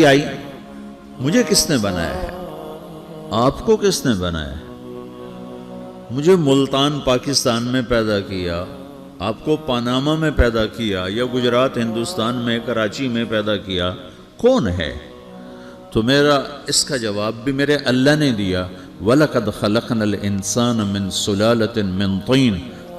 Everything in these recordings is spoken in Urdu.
آئی مجھے کس نے بنایا ہے؟ آپ کو کس نے بنایا ہے؟ مجھے ملتان پاکستان میں پیدا کیا، آپ کو پاناما میں پیدا کیا، یا گجرات ہندوستان میں کراچی میں پیدا کیا، کون ہے؟ تو میرا اس کا جواب بھی میرے اللہ نے دیا، وَلَقَدْ خَلَقْنَا الْإِنسَانَ مِنْ سُلَالَةٍ مِنْ طِينٍ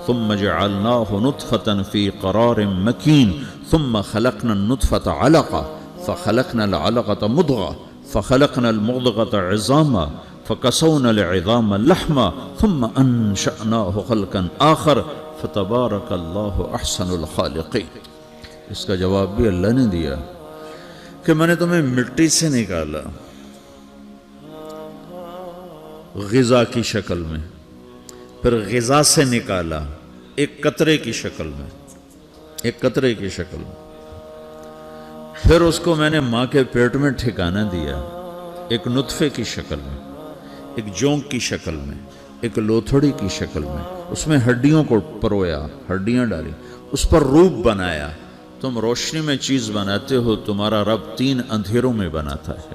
ثُمَّ جَعَلْنَاهُ نُطْفَةً فِي قَرَارٍ مَكِينٍ ثُمَّ خَلَقْنَا النُّطْفَةَ عَلَقَةً فَخَلَقْنَا الْعَلَقَةَ مُضْغَةً فَخَلَقْنَا الْمُضْغَةَ عِظَامًا فَكَسَوْنَا الْعِظَامَ لَحْمًا ثُمَّ أَنشَأْنَاهُ خَلْقًا آخَرَ فَتَبَارَكَ اللَّهُ أَحْسَنُ الْخَالِقِينَ۔ اس کا جواب بھی اللہ نے دیا کہ میں نے تمہیں مٹی سے نکالا غذا کی شکل میں، پھر غذا سے نکالا ایک قطرے کی شکل میں، ایک قطرے کی شکل میں، پھر اس کو میں نے ماں کے پیٹ میں ٹھکانہ دیا ایک نطفے کی شکل میں، ایک جونک کی شکل میں، ایک لوتھڑی کی شکل میں، اس میں ہڈیوں کو پرویا، ہڈیاں ڈالی، اس پر روپ بنایا۔ تم روشنی میں چیز بناتے ہو، تمہارا رب 3 اندھیروں میں بناتا ہے،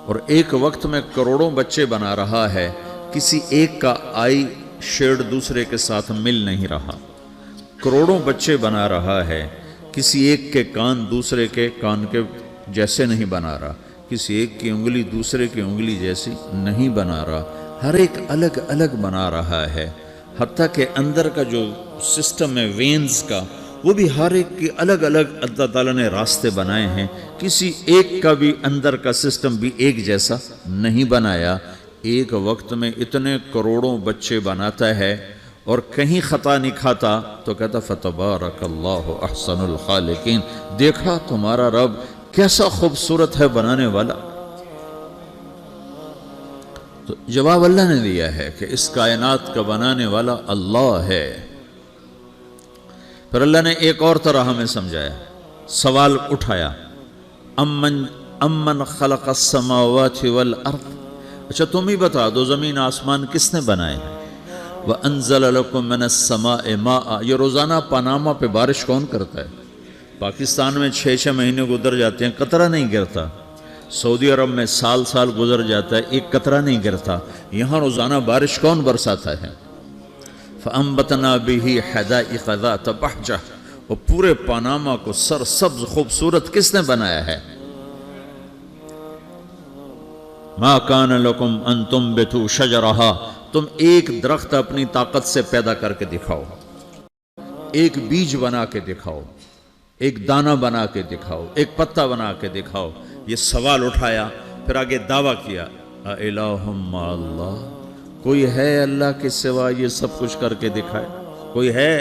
اور ایک وقت میں کروڑوں بچے بنا رہا ہے، کسی ایک کا آئی شیڈ دوسرے کے ساتھ مل نہیں رہا، کروڑوں بچے بنا رہا ہے، کسی ایک کے کان دوسرے کے کان کے جیسے نہیں بنا رہا، کسی ایک کی انگلی دوسرے کی انگلی جیسی نہیں بنا رہا، ہر ایک الگ الگ بنا رہا ہے، حتیٰ کہ اندر کا جو سسٹم ہے وینز کا، وہ بھی ہر ایک کی الگ الگ اللہ تعالیٰ نے راستے بنائے ہیں، کسی ایک کا بھی اندر کا سسٹم بھی ایک جیسا نہیں بنایا۔ ایک وقت میں اتنے کروڑوں بچے بناتا ہے اور کہیں خطا نہیں کھاتا تو کہتا فتبارک اللہ احسن الخالقین، دیکھا تمہارا رب کیسا خوبصورت ہے بنانے والا۔ تو جواب اللہ نے دیا ہے کہ اس کائنات کا بنانے والا اللہ ہے۔ پھر اللہ نے ایک اور طرح ہمیں سمجھایا، سوال اٹھایا، امن خلق السماوات والارض، اچھا تم ہی بتا دو زمین آسمان کس نے بنائے ہیں؟ وَأَنزَلَ لَكُم مِّنَ السَّمَاءِ مَاءً، یہ روزانہ پاناما پہ بارش کون کرتا ہے؟ پاکستان میں 6 مہینے گزر جاتے ہیں، قطرہ نہیں گرتا، سعودی عرب میں سال گزر جاتا ہے، ایک قطرہ نہیں گرتا، یہاں روزانہ بارش کون برساتا ہے؟ فَأَنبَتْنَا بِهِ حَدَائِقَ ذَاتَ بَهْجَةٍ، اور پورے پاناما کو سرسبز خوبصورت کس نے بنایا ہے؟ مَا كَانَ لَكُمْ أَن تُنبِتُوا شَجَرَهَا، تم ایک درخت اپنی طاقت سے پیدا کر کے دکھاؤ، ایک بیج بنا کے دکھاؤ، ایک دانہ بنا کے دکھاؤ، ایک پتا بنا کے دکھاؤ۔ یہ سوال اٹھایا، پھر آگے دعویٰ کیا، اَإِلَٰهٌ مَّعَ اللَّهِ، کوئی ہے اللہ کے سوا یہ سب کچھ کر کے دکھائے؟ کوئی ہے؟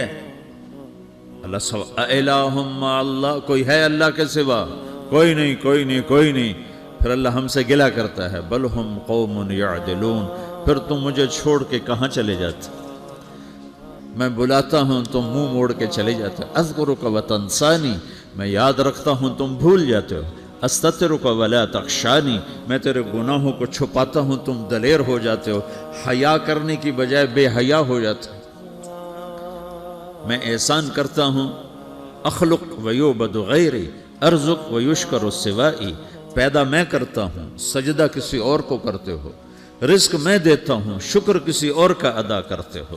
اللہ سوا اَإِلَٰهٌ مَّعَ اللَّهِ، کوئی ہے اللہ کے سوا؟ کوئی نہیں، کوئی نہیں، کوئی نہیں۔ پھر اللہ ہم سے گلہ کرتا ہے، بل ہم قوم یعدلون، پھر تم مجھے چھوڑ کے کہاں چلے جاتے؟ میں بلاتا ہوں تم منہ موڑ کے چلے جاتے ہو، اذکرک وتنسانی، میں یاد رکھتا ہوں تم بھول جاتے ہو، استترک ولا تخشانی، میں تیرے گناہوں کو چھپاتا ہوں تم دلیر ہو جاتے ہو، حیا کرنے کی بجائے بے حیا ہو جاتے ہو۔ میں احسان کرتا ہوں، اخلق ویعبد غیری، ارزق ویشکر سوائی، پیدا میں کرتا ہوں، سجدہ کسی اور کو کرتے ہو، رزق میں دیتا ہوں، شکر کسی اور کا ادا کرتے ہو،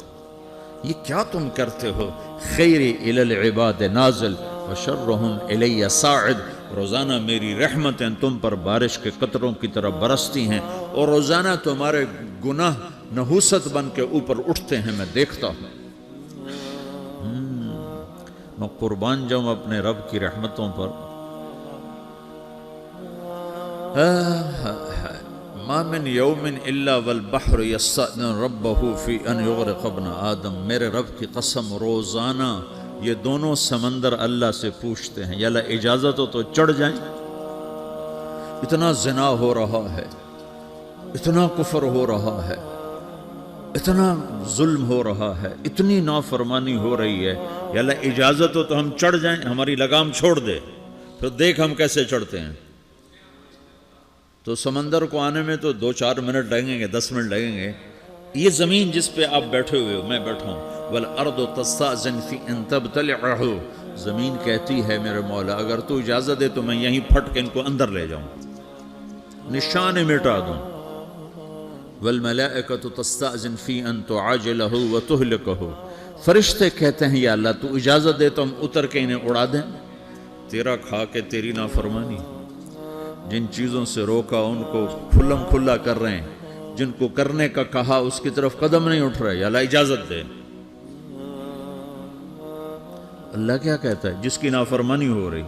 یہ کیا تم کرتے ہو؟ خیری الی العباد نازل وشرہم الی صاعد، روزانہ میری رحمتیں تم پر بارش کے قطروں کی طرح برستی ہیں، اور روزانہ تمہارے گناہ نحوست بن کے اوپر اٹھتے ہیں، میں دیکھتا ہوں۔ میں قربان جاؤں اپنے رب کی رحمتوں پر۔ ما من یوم الا والبحر یستأذن ربہ فی ان یغرق ابن آدم، میرے رب کی قسم روزانہ یہ دونوں سمندر اللہ سے پوچھتے ہیں، یا اللہ اجازت ہو تو چڑھ جائیں، اتنا زنا ہو رہا ہے، اتنا کفر ہو رہا ہے، اتنا ظلم ہو رہا ہے، اتنی نافرمانی ہو رہی ہے، یا اللہ اجازت ہو تو ہم چڑھ جائیں، ہماری لگام چھوڑ دے، پھر دیکھ ہم کیسے چڑھتے ہیں۔ تو سمندر کو آنے میں تو 2-4 منٹ لگیں گے، 10 منٹ لگیں گے۔ یہ زمین جس پہ آپ بیٹھے ہوئے ہو، میں بیٹھا ہوں، وَالْأَرْضُ تَسْتَأْذِنُ فِي أَن تَبْتَلِعَهُ، زمین کہتی ہے میرے مولا اگر تو اجازت دے تو میں یہیں پھٹ کے ان کو اندر لے جاؤں، نشان مٹا دوں۔ والملائکۃ تستأذن فی ان تعاجلہ وتہلکہ، فرشتے کہتے ہیں یا اللہ تو اجازت دے تو ہم اتر کے انہیں اڑا دیں، تیرا کھا کے تیری نافرمانی۔ جن چیزوں سے روکا ان کو کھلم کھلا کر رہے ہیں، جن کو کرنے کا کہا اس کی طرف قدم نہیں اٹھ رہے، یا اللہ اجازت دے۔ اللہ کیا کہتا ہے؟ جس کی نافرمانی ہو رہی،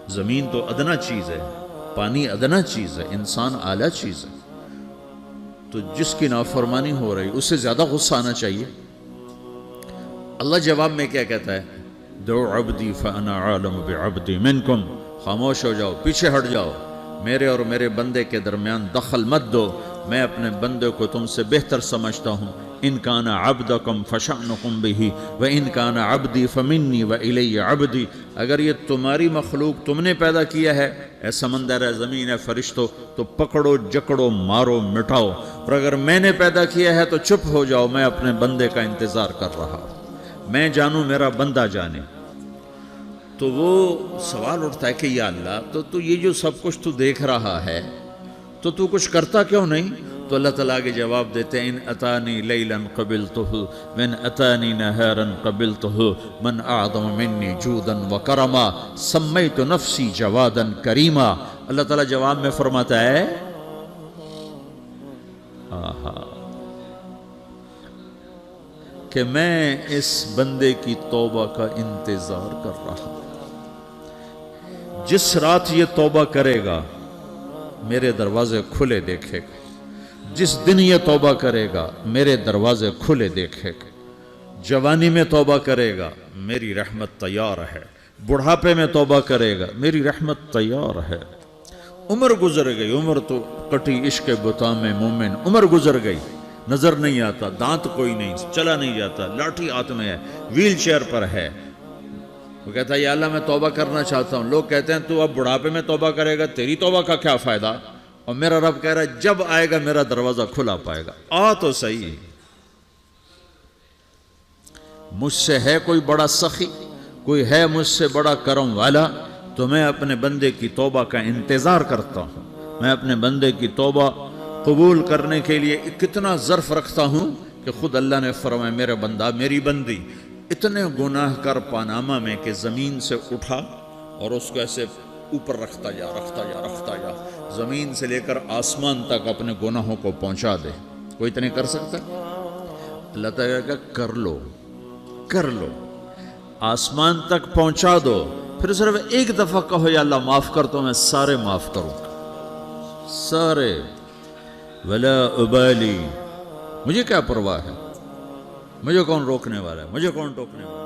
زمین تو ادنا چیز ہے، پانی ادنا چیز ہے، انسان اعلیٰ چیز ہے، تو جس کی نافرمانی ہو رہی اس سے زیادہ غصہ آنا چاہیے۔ اللہ جواب میں کیا کہتا ہے؟ دعو عبدی فانا عالم بعبدی منکم، خاموش ہو جاؤ، پیچھے ہٹ جاؤ، میرے اور میرے بندے کے درمیان دخل مت دو، میں اپنے بندے کو تم سے بہتر سمجھتا ہوں۔ ان کان عبدکم فشأنکم بہ وان کان عبدی فمنی والی عبدی، اگر یہ تمہاری مخلوق تم نے پیدا کیا ہے، اے سمندر ہے، زمین ہے، فرشتوں، تو پکڑو جکڑو مارو مٹاؤ، اور اگر میں نے پیدا کیا ہے تو چپ ہو جاؤ، میں اپنے بندے کا انتظار کر رہا ہوں، میں جانوں میرا بندہ جانے۔ تو وہ سوال اٹھتا ہے کہ یا اللہ تو یہ جو سب کچھ تو دیکھ رہا ہے تو کچھ کرتا کیوں نہیں؟ تو اللہ تعالیٰ کے جواب دیتے ہیں ان اتانی لیلا قبلتہ من اتانی نہارا قبلتہ من اعظم منی جودا وکرما سمیت نفسی جوادا کریما۔ اللہ تعالیٰ جواب میں فرماتا ہے کہ میں اس بندے کی توبہ کا انتظار کر رہا ہوں، جس رات یہ توبہ کرے گا میرے دروازے کھلے دیکھے گا، جس دن یہ توبہ کرے گا میرے دروازے کھلے دیکھے گا، جوانی میں توبہ کرے گا میری رحمت تیار ہے، بڑھاپے میں توبہ کرے گا میری رحمت تیار ہے۔ عمر گزر گئی، عمر تو کٹی عشق بتا میں مومن، عمر گزر گئی، نظر نہیں آتا، دانت کوئی نہیں، چلا نہیں جاتا، لاٹھی ہاتھ میں ہے، ویل چیئر پر ہے۔ وہ کہتا ہے یا اللہ میں توبہ کرنا چاہتا ہوں۔ لوگ کہتے ہیں تو اب بڑھاپے میں توبہ کرے گا، تیری توبہ کا کیا فائدہ؟ اور میرا رب کہہ رہا ہے جب آئے گا میرا دروازہ کھلا پائے گا، آ تو صحیح۔ مجھ سے ہے کوئی بڑا سخی، کوئی ہے مجھ سے بڑا کرم والا، تو میں اپنے بندے کی توبہ کا انتظار کرتا ہوں، میں اپنے بندے کی توبہ قبول کرنے کے لیے کتنا ظرف رکھتا ہوں کہ خود اللہ نے فرمایا میرا بندہ میری بندی اتنے گناہ کر پاناما میں کہ زمین سے اٹھا اور اس کو ایسے اوپر رکھتا جا، زمین سے لے کر آسمان تک اپنے گناہوں کو پہنچا دے۔ کوئی تو نہیں کر سکتا؟ اللہ تعالیٰ کا کر لو، آسمان تک پہنچا دو، پھر صرف ایک دفعہ کہو یا اللہ معاف کر تو میں سارے معاف کروں گا، سارے، ولا ابالی، مجھے کیا پرواہ ہے، مجھے کون روکنے والا ہے، مجھے کون ٹوکنے والا ہے۔